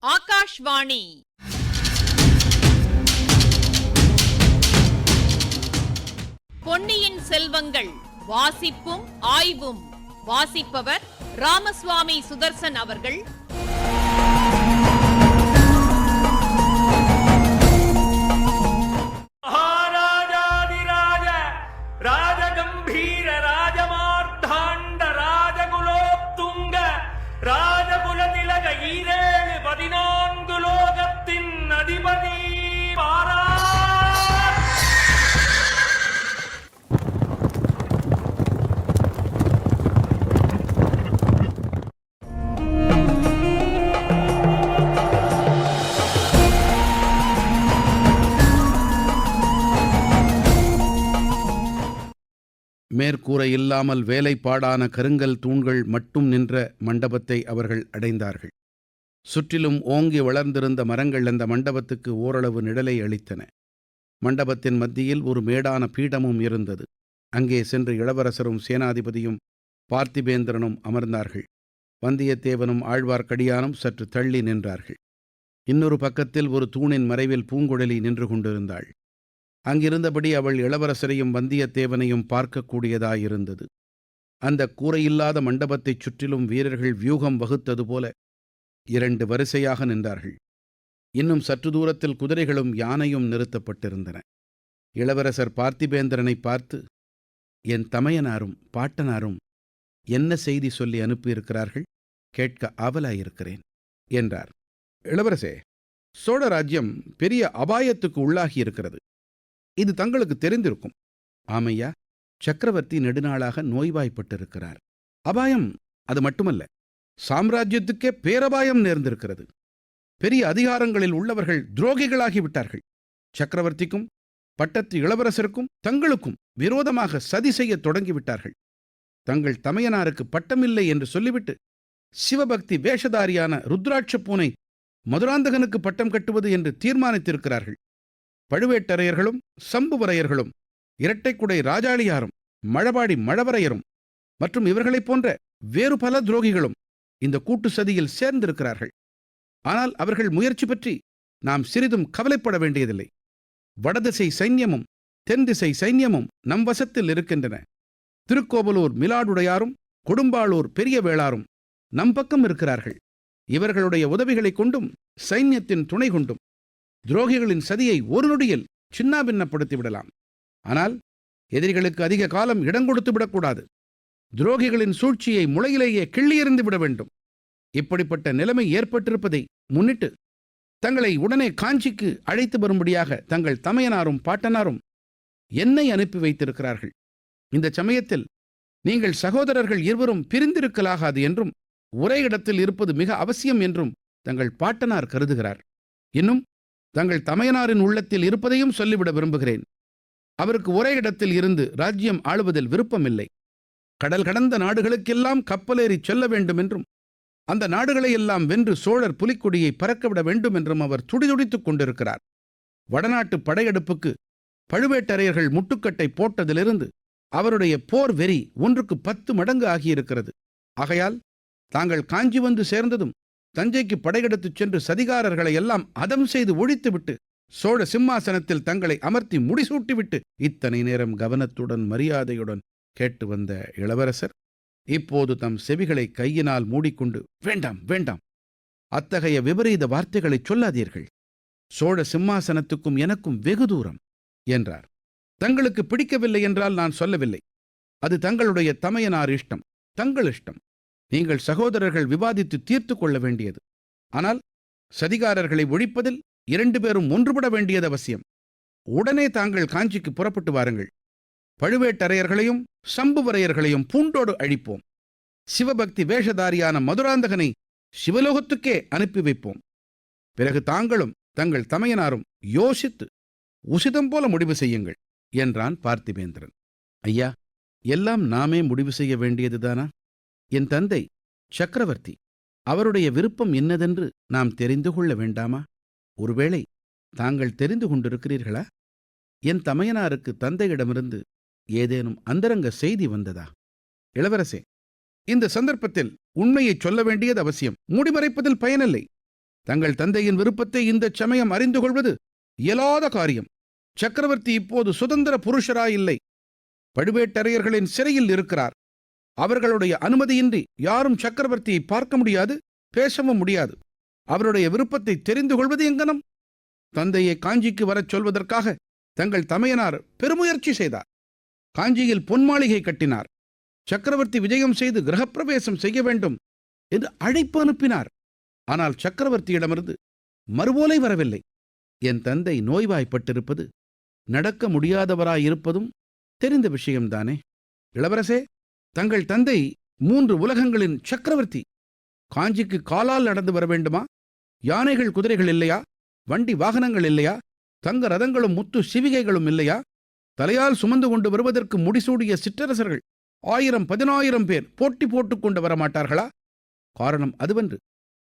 ஆகாஷ்வாணி. பொன்னியின் செல்வங்கள் வாசிப்பும் ஆய்வும். வாசிப்பவர் ராமசுவாமி சுதர்சன் அவர்கள். மகாராஜாதிராஜ ராஜகம்பீர ராஜமார்த்தாண்ட ராஜகுலோத்துங்க ராஜகுலதிலக ஈரேழு 14 லோகத்தின் அதிபதி பாரா. மேற்கூரை இல்லாமல் வேலைப்பாடான கருங்கல் தூண்கள் மட்டும் நின்ற மண்டபத்தை அவர்கள் அடைந்தார்கள். சுற்றிலும் ஓங்கி வளர்ந்திருந்த மரங்கள் அந்த மண்டபத்துக்கு ஓரளவு நிழலை அளித்தன. மண்டபத்தின் மத்தியில் ஒரு மேடான பீடமும் இருந்தது. அங்கே சென்று இளவரசரும் சேனாதிபதியும் பார்த்திபேந்திரனும் அமர்ந்தார்கள். வந்தியத்தேவனும் ஆழ்வார்க்கடியானும் சற்று தள்ளி நின்றார்கள். இன்னொரு பக்கத்தில் ஒரு தூணின் மறைவில் பூங்குழலி நின்று கொண்டிருந்தாள். அங்கிருந்தபடி அவள் இளவரசரையும் வந்தியத்தேவனையும் பார்க்கக்கூடியதாயிருந்தது. அந்த கூரையில்லாத மண்டபத்தைச் சுற்றிலும் வீரர்கள் வியூகம் வகுத்தது போல 2 வரிசையாக நின்றார்கள். இன்னும் சற்று தூரத்தில் குதிரைகளும் யானையும் நிறுத்தப்பட்டிருந்தன. இளவரசர் பார்த்திபேந்திரனை பார்த்து, என் தமையனாரும் பாட்டனாரும் என்ன செய்தி சொல்லி அனுப்பியிருக்கிறார்கள்? கேட்க ஆவலாயிருக்கிறேன் என்றார். இளவரசே, சோழ ராஜ்யம் பெரிய அபாயத்துக்கு உள்ளாகியிருக்கிறது. இது தங்களுக்கு தெரிந்திருக்கும். ஆமையா, சக்கரவர்த்தி நெடுநாளாக நோய்வாய்ப்பட்டிருக்கிறார். அபாயம் அது மட்டுமல்ல, சாம்ராஜ்யத்துக்கே பேரபாயம் நேர்ந்திருக்கிறது. பெரிய அதிகாரங்களில் உள்ளவர்கள் துரோகிகளாகிவிட்டார்கள். சக்கரவர்த்திக்கும் பட்டத்து இளவரசருக்கும் தங்களுக்கும் விரோதமாக சதி செய்ய தொடங்கிவிட்டார்கள். தங்கள் தமையனாருக்கு பட்டமில்லை என்று சொல்லிவிட்டு சிவபக்தி வேஷதாரியான ருத்ராட்ச பூனை மதுராந்தகனுக்கு பட்டம் கட்டுவது என்று தீர்மானித்திருக்கிறார்கள். பழுவேட்டரையர்களும் சம்புவரையர்களும் இரட்டைக்குடை ராஜாளியாரும் மழபாடி மழவரையரும் மற்றும் இவர்களைப் போன்ற வேறு பல துரோகிகளும் இந்த கூட்டு சதியில் சேர்ந்திருக்கிறார்கள். ஆனால் அவர்கள் முயற்சி பற்றி நாம் சிறிதும் கவலைப்பட வேண்டியதில்லை. வடதிசை சைன்யமும் தென் திசை சைன்யமும் நம் வசத்தில் இருக்கின்றன. திருக்கோவலூர் மிலாடுடையாரும் கொடும்பாளூர் பெரிய வேளாரும் நம் பக்கம் இருக்கிறார்கள். இவர்களுடைய உதவிகளைக் கொண்டும் சைன்யத்தின் துணை கொண்டும் துரோகிகளின் சதியை ஒரு நொடியில் சின்னாபின்னப்படுத்தி விடலாம். ஆனால் எதிரிகளுக்கு அதிக காலம் இடம் கொடுத்து விடக்கூடாது. துரோகிகளின் சூழ்ச்சியை முளையிலேயே கிள்ளியெறிந்து விட வேண்டும். இப்படிப்பட்ட நிலைமை ஏற்பட்டிருப்பதை முன்னிட்டு தங்களை உடனே காஞ்சிக்கு அழைத்து வரும்படியாக தங்கள் தமையனாரும் பாட்டனாரும் என்னை அனுப்பி வைத்திருக்கிறார்கள். இந்த சமயத்தில் நீங்கள் சகோதரர்கள் இருவரும் பிரிந்திருக்கலாகாது என்றும் ஒரே இடத்தில் இருப்பது மிக அவசியம் என்றும் தங்கள் பாட்டனார் கருதுகிறார். இன்னும் தங்கள் தமையனாரின் உள்ளத்தில் இருப்பதையும் சொல்லிவிட விரும்புகிறேன். அவருக்கு ஒரே இடத்தில் இருந்து ராஜ்யம் ஆளுவதில் விருப்பமில்லை. கடல் கடந்த நாடுகளுக்கெல்லாம் கப்பலேறி செல்ல வேண்டும் என்றும் அந்த நாடுகளை எல்லாம் வென்று சோழர் புலிக்கொடியை பறக்கவிட வேண்டும் என்றும் அவர் துடிதுடித்துக் கொண்டிருக்கிறார். வடநாட்டு படையெடுப்புக்கு பழுவேட்டரையர்கள் முட்டுக்கட்டை போட்டதிலிருந்து அவருடைய போர் வெறி 1க்கு 10 மடங்கு ஆகியிருக்கிறது. ஆகையால் தாங்கள் காஞ்சி வந்து சேர்ந்ததும் தஞ்சைக்கு படையெடுத்துச் சென்று சதிகாரர்களை எல்லாம் அதம் செய்து ஒழித்துவிட்டு சோழ சிம்மாசனத்தில் தங்களை அமர்த்தி முடிசூட்டிவிட்டு இத்தனை நேரம் கவனத்துடன் மரியாதையுடன் கேட்டு வந்த இளவரசர் இப்போது தம் செவிகளை கையினால் மூடிக்கொண்டு, வேண்டாம் வேண்டாம், அத்தகைய விபரீத வார்த்தைகளை சொல்லாதீர்கள். சோழ சிம்மாசனத்துக்கும் எனக்கும் வெகு தூரம் என்றார். தங்களுக்கு பிடிக்கவில்லை என்றால் நான் சொல்லவில்லை. அது தங்களுடைய தமையனார் இஷ்டம், தங்கள் இஷ்டம். நீங்கள் சகோதரர்கள் விவாதித்து தீர்த்து கொள்ள வேண்டியது. ஆனால் சதிகாரர்களை ஒழிப்பதில் 2 பேரும் ஒன்றுபட வேண்டியது அவசியம். உடனே தாங்கள் காஞ்சிக்கு புறப்பட்டு வாருங்கள். பழுவேட்டரையர்களையும் சம்புவரையர்களையும் பூண்டோடு அழிப்போம். சிவபக்தி வேஷதாரியான மதுராந்தகனை சிவலோகத்துக்கே அனுப்பி வைப்போம். பிறகு தாங்களும் தங்கள் தமையனாரும் யோசித்து உசிதம் போல முடிவு செய்யுங்கள் என்றான் பார்த்திபேந்திரன். ஐயா, எல்லாம் நாமே முடிவு செய்ய வேண்டியதுதானா? என் தந்தை சக்கரவர்த்தி, அவருடைய விருப்பம் என்னதென்று நாம் தெரிந்து கொள்ள வேண்டாமா? ஒருவேளை தாங்கள் தெரிந்து கொண்டிருக்கிறீர்களா? என் தமையனாருக்கு தந்தையிடமிருந்து ஏதேனும் அந்தரங்க செய்தி வந்ததா? இளவரசே, இந்த சந்தர்ப்பத்தில் உண்மையை சொல்ல வேண்டியது அவசியம். மூடிமறைப்பதில் பயனில்லை. தங்கள் தந்தையின் விருப்பத்தை இந்த சமயம் அறிந்து கொள்வது இயலாத காரியம். சக்கரவர்த்தி இப்போது சுதந்திர புருஷராயில்லை. பழுவேட்டரையர்களின் சிறையில் இருக்கிறார். அவர்களுடைய அனுமதியின்றி யாரும் சக்கரவர்த்தியை பார்க்க முடியாது, பேசவும் முடியாது. அவருடைய விருப்பத்தை தெரிந்து கொள்வது எங்கனம்? தந்தையை காஞ்சிக்கு வரச் சொல்வதற்காக தங்கள் தமையனார் பெருமுயற்சி செய்தார். காஞ்சியில் பொன்மாளிகை கட்டினார். சக்கரவர்த்தி விஜயம் செய்து கிரகப்பிரவேசம் செய்ய வேண்டும் என்று அழைப்பு அனுப்பினார். ஆனால் சக்கரவர்த்தியிடமிருந்து மறுவோலை வரவில்லை. என் தந்தை நோய்வாய்ப்பட்டிருப்பது, நடக்க முடியாதவராயிருப்பதும் தெரிந்த விஷயம்தானே. இளவரசே, தங்கள் தந்தை 3 உலகங்களின் சக்கரவர்த்தி. காஞ்சிக்கு காலால் நடந்து வர வேண்டுமா? யானைகள் குதிரைகள் இல்லையா? வண்டி வாகனங்கள் இல்லையா? தங்க ரதங்களும் முத்து சிவிகைகளும் இல்லையா? தலையால் சுமந்து கொண்டு வருவதற்கு முடிசூடிய சிற்றரசர்கள் 1000-10,000 பேர் போட்டி போட்டுக் கொண்டு வரமாட்டார்களா? காரணம் அதுவன்று,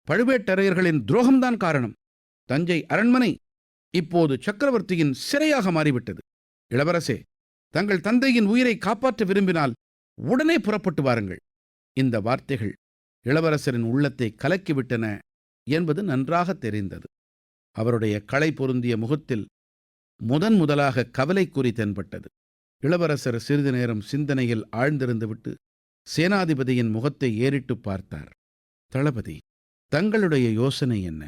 பழுவேட்டரையர்களின் துரோகம்தான் காரணம். தஞ்சை அரண்மனை இப்போது சக்கரவர்த்தியின் சிறையாக மாறிவிட்டது. இளவரசே, தங்கள் தந்தையின் உயிரை காப்பாற்ற விரும்பினால் உடனே புறப்பட்டு வாருங்கள். இந்த வார்த்தைகள் இளவரசரின் உள்ளத்தை கலக்கிவிட்டன என்பது நன்றாக தெரிந்தது. அவருடைய களை பொருந்திய முகத்தில் முதலாக கவலைக்குறி தென்பட்டது. இளவரசர் சிறிது நேரம் சிந்தனையில் ஆழ்ந்திருந்துவிட்டு சேனாதிபதியின் முகத்தை ஏறிட்டு பார்த்தார். தளபதி, தங்களுடைய யோசனை என்ன?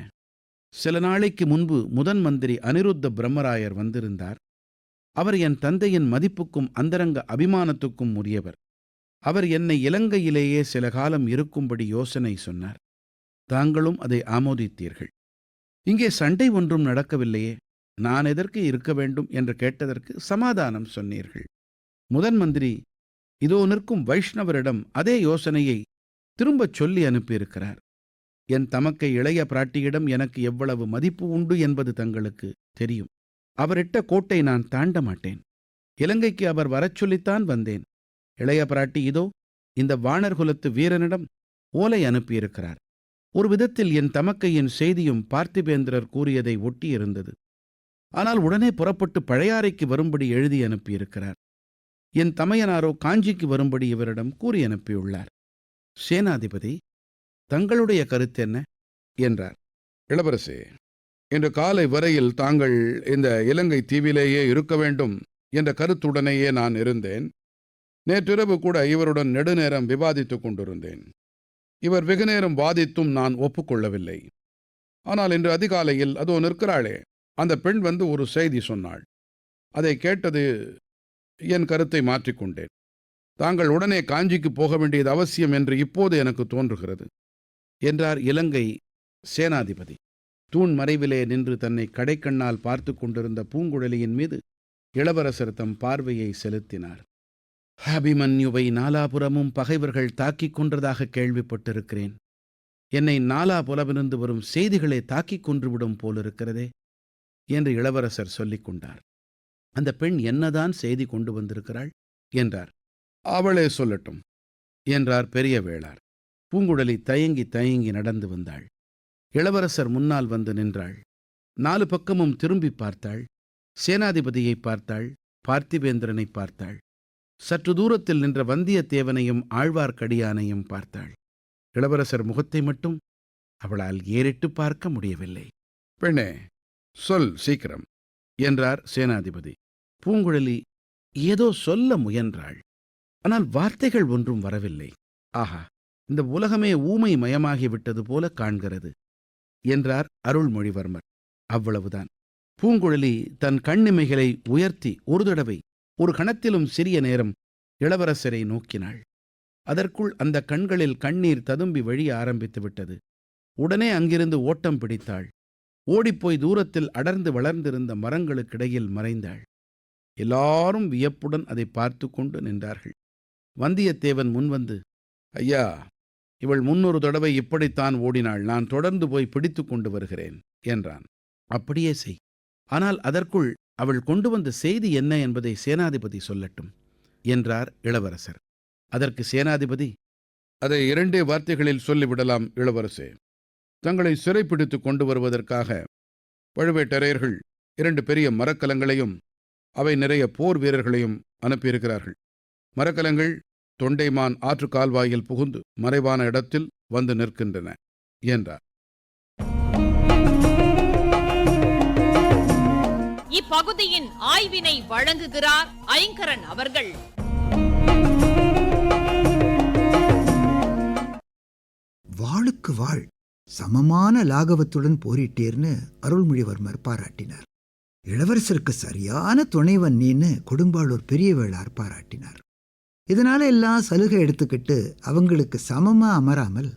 சில நாளைக்கு முன்பு முதன் மந்திரி அனிருத்த பிரம்மராயர் வந்திருந்தார். அவர் என் தந்தையின் மதிப்புக்கும் அந்தரங்க அபிமானத்துக்கும் உரியவர். அவர் என்னை இலங்கையிலேயே சில காலம் இருக்கும்படி யோசனை சொன்னார். தாங்களும் அதை ஆமோதித்தீர்கள். இங்கே சண்டை ஒன்றும் நடக்கவில்லையே, நான் எதற்கு இருக்க வேண்டும் என்று கேட்டதற்கு சமாதானம் சொன்னீர்கள். முதன் மந்திரி இதோ நிற்கும் வைஷ்ணவரிடம் அதே யோசனையை திரும்பச் சொல்லி அனுப்பியிருக்கிறார். என் தமக்கை இளைய பிராட்டியிடம் எனக்கு எவ்வளவு மதிப்பு உண்டு என்பது தங்களுக்கு தெரியும். அவரிட்ட கோட்டை நான் தாண்ட மாட்டேன். இலங்கைக்கு அவர் வரச் சொல்லித்தான் வந்தேன். இளைய பிராட்டி இதோ இந்த வாணர் குலத்து வீரனிடம் ஓலை அனுப்பியிருக்கிறார். ஒரு விதத்தில் என் தமக்கையின் செய்தியும் பார்த்திபேந்திரர் கூறியதை ஒட்டியிருந்தது. ஆனால் உடனே புறப்பட்டு பழையாறைக்கு வரும்படி எழுதி அனுப்பியிருக்கிறார். என் தமையனாரோ காஞ்சிக்கு வரும்படி இவரிடம் கூறி அனுப்பியுள்ளார். சேனாதிபதி, தங்களுடைய கருத்து என்ன என்றார். இளவரசே, இன்று காலை வரையில் தாங்கள் இந்த இலங்கை தீவிலேயே இருக்க வேண்டும் என்ற கருத்துடனேயே நான் இருந்தேன். நேற்றிரவு கூட இவருடன் நெடுநேரம் விவாதித்துக் கொண்டிருந்தேன். இவர் வெகுநேரம் வாதித்தும் நான் ஒப்புக்கொள்ளவில்லை. ஆனால் இன்று அதிகாலையில் அதோ நிற்கிறாளே அந்த பெண் வந்து ஒரு செய்தி சொன்னாள். அதை கேட்டது என் கருத்தை மாற்றிக்கொண்டேன். தாங்கள் உடனே காஞ்சிக்கு போக வேண்டியது அவசியம் என்று இப்போது எனக்கு தோன்றுகிறது என்றார் இலங்கை சேனாதிபதி. தூண் மறைவிலே நின்று தன்னை கடைக்கண்ணால் பார்த்து கொண்டிருந்த பூங்குழலியின் மீது இளவரசர் தம் பார்வையை செலுத்தினார். அபிமன்யுவை நாலாபுரமும் பகைவர்கள் தாக்கிக் கொன்றதாக கேள்விப்பட்டிருக்கிறேன். என்னை நாலாபுலமிருந்து வரும் செய்திகளே தாக்கிக் கொன்றுவிடும் போலிருக்கிறதே என்று இளவரசர் சொல்லிக் கொண்டார். அந்த பெண் என்னதான் செய்தி கொண்டு வந்திருக்கிறாள் என்றார். அவளே சொல்லட்டும் என்றார் பெரிய வேளார். பூங்குழலி தயங்கி நடந்து வந்தாள். இளவரசர் முன்னால் வந்து நின்றாள். 4 பக்கமும் திரும்பி பார்த்தாள். சேனாதிபதியை பார்த்தாள், பார்த்திபேந்திரனை பார்த்தாள். சற்று தூரத்தில் நின்ற வந்தியத்தேவனையும் ஆழ்வார்க்கடியானையும் பார்த்தாள். இளவரசர் முகத்தை மட்டும் அவளால் ஏறிட்டு பார்க்க முடியவில்லை. பெண்ணே, சொல் சீக்கிரம் என்றார் சேனாதிபதி. பூங்குழலி ஏதோ சொல்ல முயன்றாள். ஆனால் வார்த்தைகள் ஒன்றும் வரவில்லை. ஆஹா, இந்த உலகமே ஊமை மயமாகிவிட்டது போல காண்கிறது என்றார் அருள்மொழிவர்மர். அவ்வளவுதான். பூங்குழலி தன் கண்ணிமைகளை உயர்த்தி ஒரு தடவை, ஒரு கணத்திலும் சிறிய நேரம் இளவரசரை நோக்கினாள். அதற்குள் அந்த கண்களில் கண்ணீர் ததும்பி வழிய ஆரம்பித்து விட்டது. உடனே அங்கிருந்து ஓட்டம் பிடித்தாள். ஓடிப்போய் தூரத்தில் அடர்ந்து வளர்ந்திருந்த மரங்களுக்கிடையில் மறைந்தாள். எல்லாரும் வியப்புடன் அதை பார்த்து கொண்டு நின்றார்கள். வந்தியத்தேவன் முன்வந்து, ஐயா, இவள் 300 தடவை இப்படித்தான் ஓடினாள். நான் தொடர்ந்து போய் பிடித்து கொண்டு வருகிறேன் என்றான். அப்படியே செய். ஆனால் அதற்குள் அவள் கொண்டு வந்த செய்தி என்ன என்பதை சேனாதிபதி சொல்லட்டும் என்றார் இளவரசர். அதற்கு சேனாதிபதி, அதை 2 வார்த்தைகளில் சொல்லிவிடலாம் இளவரசே. தங்களை சிறைப்பிடித்து கொண்டு வருவதற்காக பழுவேட்டரையர்கள் 2 பெரிய மரக்கலங்களையும் அவை நிறைய போர் வீரர்களையும் அனுப்பியிருக்கிறார்கள். மரக்கலங்கள் தொண்டைமான் ஆற்று கால்வாயில் புகுந்து மறைவான இடத்தில் வந்து நிற்கின்றன என்றார். இப்பகுதியின் ஆய்வினை வழங்குகிறார் ஐங்கரன் அவர்கள். வாளுக்கு வாழ் சமமான லாகவத்துடன் போரிட்டேர்னு அருள்மொழிவர்மர் பாராட்டினார். இளவரசருக்கு சரியான துணைவன் நீன்னு கொடும்பாளூர் பெரிய வேளார் பாராட்டினார். இதனால எல்லாம் சலுகை எடுத்துக்கிட்டு அவங்களுக்கு சமமா அமராமல்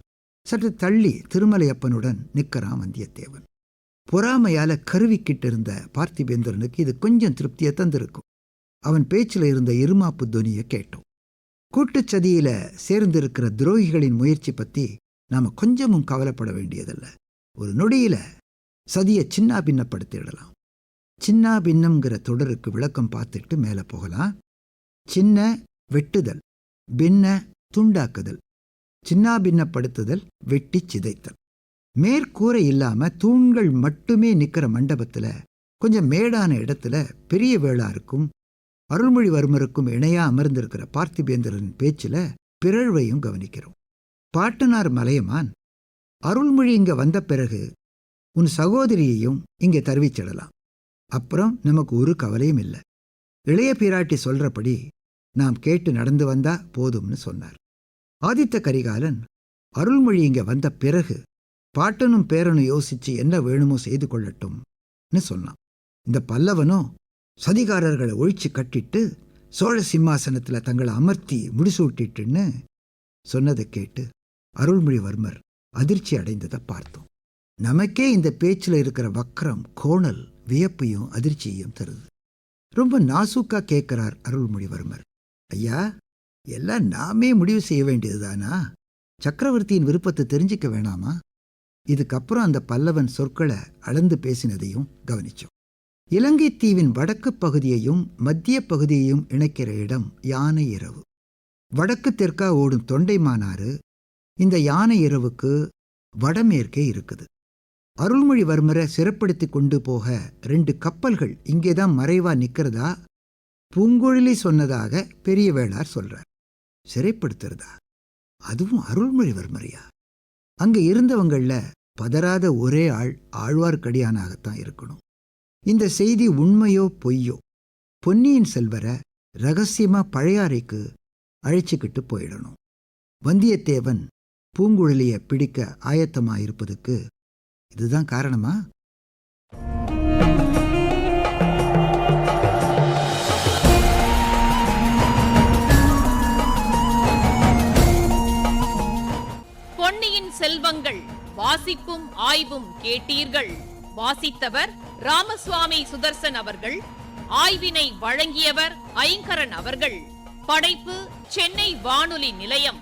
சற்று தள்ளி திருமலையப்பனுடன் நிற்கிறான் வந்தியத்தேவன். பொறாமையால கருவிக்கிட்டு இருந்த பார்த்திபேந்திரனுக்கு இது கொஞ்சம் திருப்தியை தந்திருக்கும். அவன் பேச்சில் இருந்த இருமாப்பு துணியை கேட்டோம். கூட்டுச்சதியில சேர்ந்திருக்கிற துரோகிகளின் முயற்சி பத்தி நாம கொஞ்சமும் கவலைப்பட வேண்டியதில்ல. ஒரு நொடியில சதியை சின்னா பின்னப்படுத்திடலாம். சின்னா பின்னம்ங்கிற தொடருக்கு விளக்கம் பார்த்துட்டு மேல போகலாம். சின்ன வெட்டுதல், பின்ன துண்டாக்குதல், சின்னா பின்னப்படுத்துதல், வெட்டி சிதைத்தல். மேற்கூரை இல்லாம தூண்கள் மட்டுமே நிக்கிற மண்டபத்துல கொஞ்சம் மேடான இடத்துல பெரிய வேளாருக்கும் அருள்மொழிவர்மருக்கும் இணையா அமர்ந்திருக்கிற பார்த்திபேந்திரன் பேச்சுல பிறழ்வையும் கவனிக்கிறோம். பாட்டனார் மலையமான், அருள்மொழி இங்க வந்த பிறகு உன் சகோதரியையும் இங்கே தருவிச்சிடலாம். அப்புறம் நமக்கு ஒரு கவலையும் இல்லை. இளைய பிராட்டி சொல்றபடி நாம் கேட்டு நடந்து வந்தா போதும்னு சொன்னார். ஆதித்த கரிகாலன் அருள்மொழி இங்க வந்த பிறகு பாட்டனும் பேரனும் யோசிச்சு என்ன வேணுமோ செய்து கொள்ளட்டும்னு சொன்னான். இந்த பல்லவனும் சதிகாரர்களை ஒழிச்சு கட்டிட்டு சோழ சிம்மாசனத்துல தங்களை அமர்த்தி முடிசூட்டிட்டுன்னு சொன்னதை கேட்டு அருள்மொழிவர்மர் அதிர்ச்சி அடைந்ததை பார்த்தோம். நமக்கே இந்த பேச்சில் இருக்கிற வக்கரம், கோணல் வியப்பையும் அதிர்ச்சியையும் தருது. ரொம்ப நாசூக்கா கேட்கிறார் அருள்மொழிவர்மர். ஐயா, எல்லாம் நாமே முடிவு செய்ய வேண்டியதுதானா? சக்கரவர்த்தியின் விருப்பத்தை தெரிஞ்சிக்க வேணாமா? இதுக்கப்புறம் அந்த பல்லவன் சொற்களை அளந்து பேசினதையும் கவனிச்சோம். இலங்கை தீவின் வடக்கு பகுதியையும் மத்திய பகுதியையும் இணைக்கிற இடம் யானை இரவு. வடக்கு தெற்கா ஓடும் தொண்டைமானாறு இந்த யானை இரவுக்கு வடமேற்கே இருக்குது. அருள்மொழிவர்மரை சிறைப்படுத்தி கொண்டு போக 2 கப்பல்கள் இங்கேதான் மறைவா நிக்கிறதா பூங்குழலி சொன்னதாக பெரிய வேளார் சொல்றார். சிறைப்படுத்துறதா? அதுவும் அருள்மொழிவர்மரையா? அங்க இருந்தவங்கள பதறாத ஒரே ஆள் ஆழ்வார்க்கடியானாகத்தான் இருக்கணும். இந்த செய்தி உண்மையோ பொய்யோ பொன்னியின் செல்வரை ரகசியமா பழையாறைக்கு அழைச்சிக்கிட்டு போயிடணும். வந்தியத்தேவன் பூங்குழலியை பிடிக்க ஆயத்தமாயிருப்பதுக்கு இதுதான் காரணமா? பொன்னியின் செல்வங்கள் வாசிப்பும் ஆய்வும் கேட்டீர்கள். வாசித்தவர் ராமசுவாமி சுதர்சன் அவர்கள். ஆய்வினை வழங்கியவர் ஐங்கரன் அவர்கள். படைப்பு சென்னை வானொலி நிலையம்.